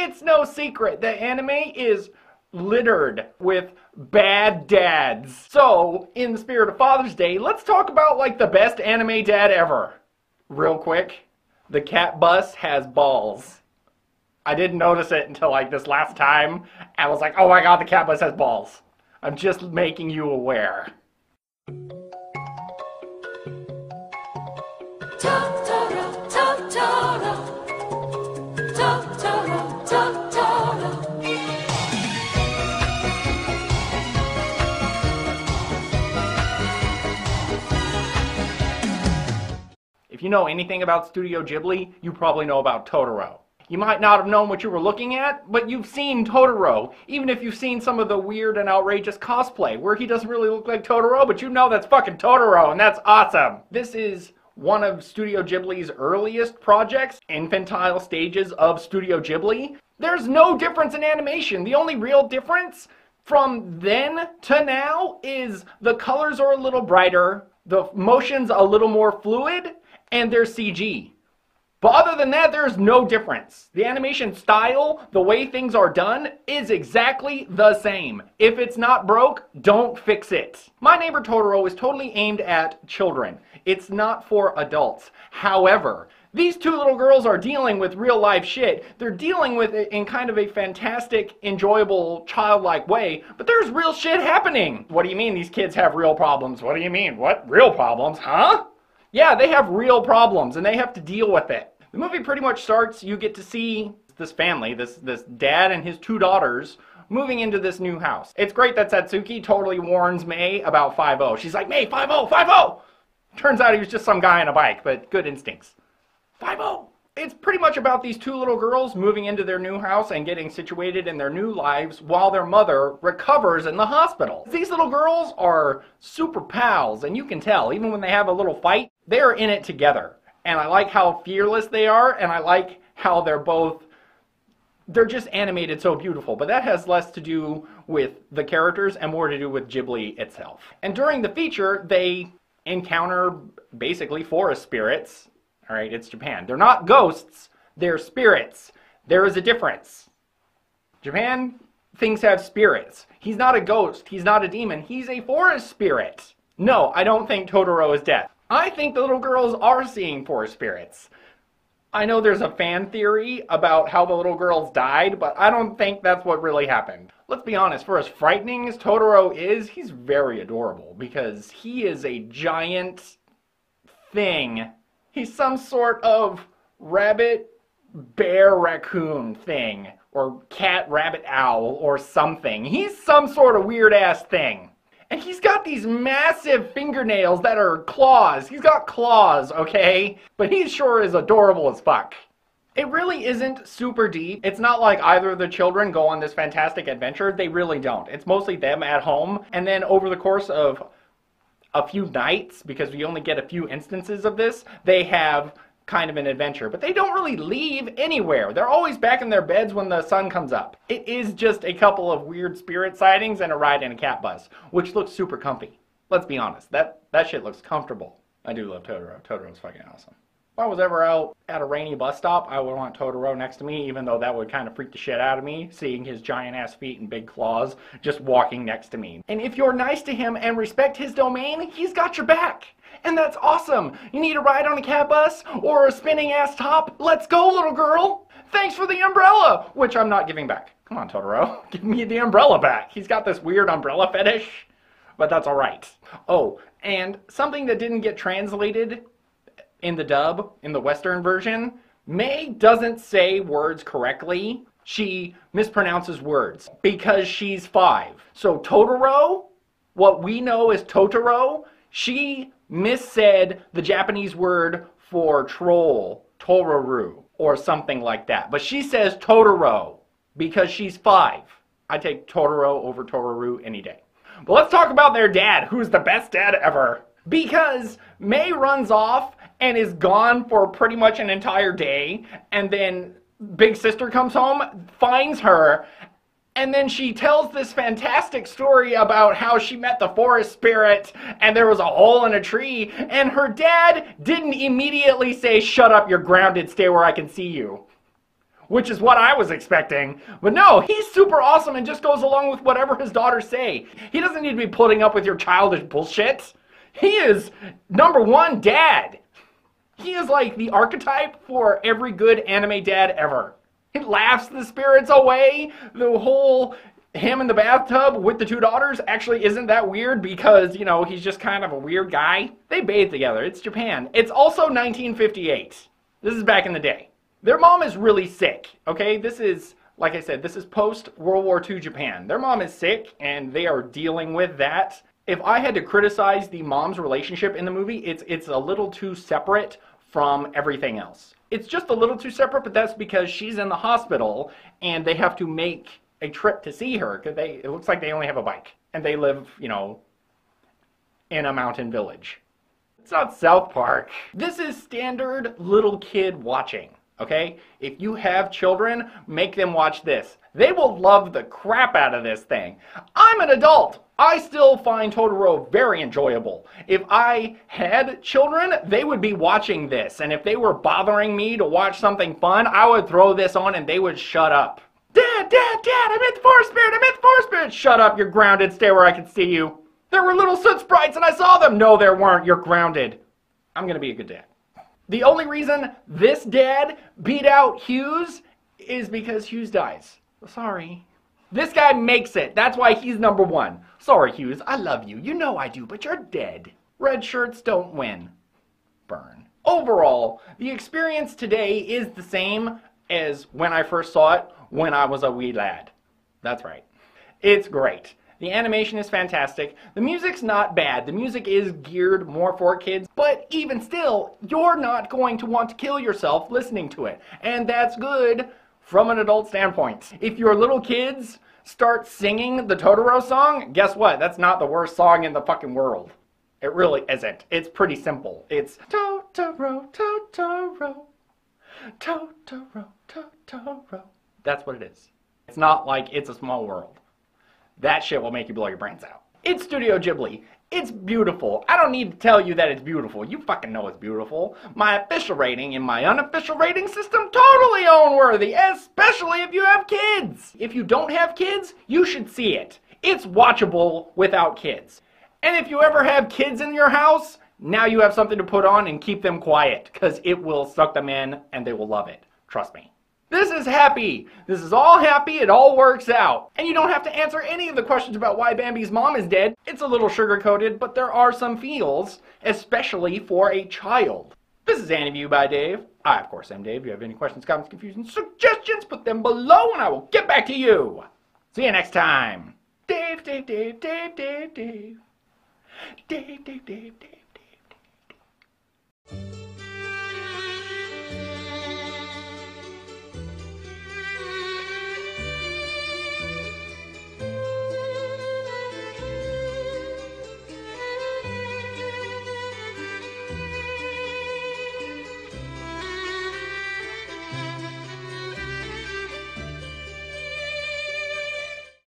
It's no secret that anime is littered with bad dads. So, in the spirit of Father's Day, let's talk about like the best anime dad ever. Real quick, the cat bus has balls. I didn't notice it until like this last time. I was like, oh my god, the cat bus has balls. I'm just making you aware. Totoro, Totoro, Totoro, Totoro. If you know anything about Studio Ghibli, you probably know about Totoro. You might not have known what you were looking at, but you've seen Totoro. Even if you've seen some of the weird and outrageous cosplay, where he doesn't really look like Totoro, but you know that's fucking Totoro, and that's awesome. This is one of Studio Ghibli's earliest projects, infantile stages of Studio Ghibli. There's no difference in animation. The only real difference from then to now is the colors are a little brighter, the motion's a little more fluid, and there's CG. But other than that, there's no difference. The animation style, the way things are done, is exactly the same. If it's not broke, don't fix it. My Neighbor Totoro is totally aimed at children. It's not for adults. However, these two little girls are dealing with real life shit. They're dealing with it in kind of a fantastic, enjoyable, childlike way, but there's real shit happening. What do you mean these kids have real problems? What do you mean? What? Real problems? Huh? Yeah, they have real problems and they have to deal with it. The movie pretty much starts, you get to see this family, this dad and his two daughters moving into this new house. It's great that Satsuki totally warns Mei about 5-0. She's like, Mei, 5-0, 5-0! Turns out he was just some guy on a bike, but good instincts. 5-0! It's pretty much about these two little girls moving into their new house and getting situated in their new lives while their mother recovers in the hospital. These little girls are super pals, and you can tell, even when they have a little fight, they're in it together. And I like how fearless they are, and I like how they're just animated so beautiful. But that has less to do with the characters and more to do with Ghibli itself. And during the feature, they encounter basically forest spirits. All right, it's Japan. They're not ghosts, they're spirits. There is a difference. Japan, things have spirits. He's not a ghost, he's not a demon, he's a forest spirit. No, I don't think Totoro is dead. I think the little girls are seeing forest spirits. I know there's a fan theory about how the little girls died, but I don't think that's what really happened. Let's be honest, for as frightening as Totoro is, he's very adorable because he is a giant thing. He's some sort of rabbit, bear, raccoon thing, or cat, rabbit, owl, or something. He's some sort of weird-ass thing. And he's got these massive fingernails that are claws. He's got claws, okay? But he sure is adorable as fuck. It really isn't super deep. It's not like either of the children go on this fantastic adventure. They really don't. It's mostly them at home. And then over the course of a few nights, because we only get a few instances of this, they have kind of an adventure. But they don't really leave anywhere. They're always back in their beds when the sun comes up. It is just a couple of weird spirit sightings and a ride in a cat bus, which looks super comfy. Let's be honest, that shit looks comfortable. I do love Totoro. Totoro's fucking awesome. If I was ever out at a rainy bus stop, I would want Totoro next to me, even though that would kind of freak the shit out of me, seeing his giant ass feet and big claws just walking next to me. And if you're nice to him and respect his domain, he's got your back. And that's awesome. You need a ride on a cat bus or a spinning ass top? Let's go, little girl. Thanks for the umbrella, which I'm not giving back. Come on, Totoro. Give me the umbrella back. He's got this weird umbrella fetish, but that's all right. Oh, and something that didn't get translated in the dub, in the Western version, Mei doesn't say words correctly. She mispronounces words because she's 5. So Totoro, what we know as Totoro, she missaid the Japanese word for troll, Tororu, or something like that. But she says Totoro because she's 5. I take Totoro over Tororu any day. But let's talk about their dad, who's the best dad ever. Because Mei runs off and is gone for pretty much an entire day, and then Big Sister comes home, finds her, and then she tells this fantastic story about how she met the forest spirit and there was a hole in a tree, and her dad didn't immediately say, "Shut up, you're grounded, stay where I can see you." which is what I was expecting. But no, he's super awesome and just goes along with whatever his daughters say. He doesn't need to be putting up with your childish bullshit. He is #1 dad. He is like the archetype for every good anime dad ever. He laughs the spirits away. The whole him in the bathtub with the 2 daughters actually isn't that weird because, you know, he's just kind of a weird guy. They bathe together. It's Japan. It's also 1958. This is back in the day. Their mom is really sick, okay? This is, like I said, this is post-World War II Japan. Their mom is sick, and they are dealing with that. If I had to criticize the mom's relationship in the movie, it's a little too separate from everything else. It's just a little too separate, but that's because she's in the hospital, and they have to make a trip to see her, because it looks like they only have a bike, and they live, you know, in a mountain village. It's not South Park. This is standard little kid watching, okay? If you have children, make them watch this. They will love the crap out of this thing. I'm an adult. I still find Totoro very enjoyable. If I had children, they would be watching this. And if they were bothering me to watch something fun, I would throw this on and they would shut up. Dad, I'm in the forest spirit, Shut up, you're grounded, stay where I can see you. There were little soot sprites and I saw them. No, there weren't, you're grounded. I'm gonna be a good dad. The only reason this dad beat out Hughes is because Hughes dies. Sorry. This guy makes it. That's why he's #1. Sorry, Hughes. I love you. You know I do, but you're dead. Red shirts don't win. Burn. Overall, the experience today is the same as when I first saw it when I was a wee lad. That's right. It's great. The animation is fantastic. The music's not bad. The music is geared more for kids, but even still, you're not going to want to kill yourself listening to it. And that's good from an adult standpoint. If your little kids start singing the Totoro song, guess what? That's not the worst song in the fucking world. It really isn't. It's pretty simple. It's Totoro, Totoro, Totoro, Totoro. That's what it is. It's not like It's a Small World. That shit will make you blow your brains out. It's Studio Ghibli. It's beautiful. I don't need to tell you that it's beautiful. You fucking know it's beautiful. My official rating and my unofficial rating system totally own-worthy, especially if you have kids. If you don't have kids, you should see it. It's watchable without kids. And if you ever have kids in your house, now you have something to put on and keep them quiet, because it will suck them in and they will love it. Trust me. This is happy. This is all happy. It all works out. And you don't have to answer any of the questions about why Bambi's mom is dead. It's a little sugar-coated, but there are some feels, especially for a child. This is AniView by Dave. I, of course, am Dave. If you have any questions, comments, confusion, suggestions, put them below and I will get back to you. See you next time. Dave, Dave, Dave, Dave, Dave, Dave. Dave, Dave, Dave, Dave.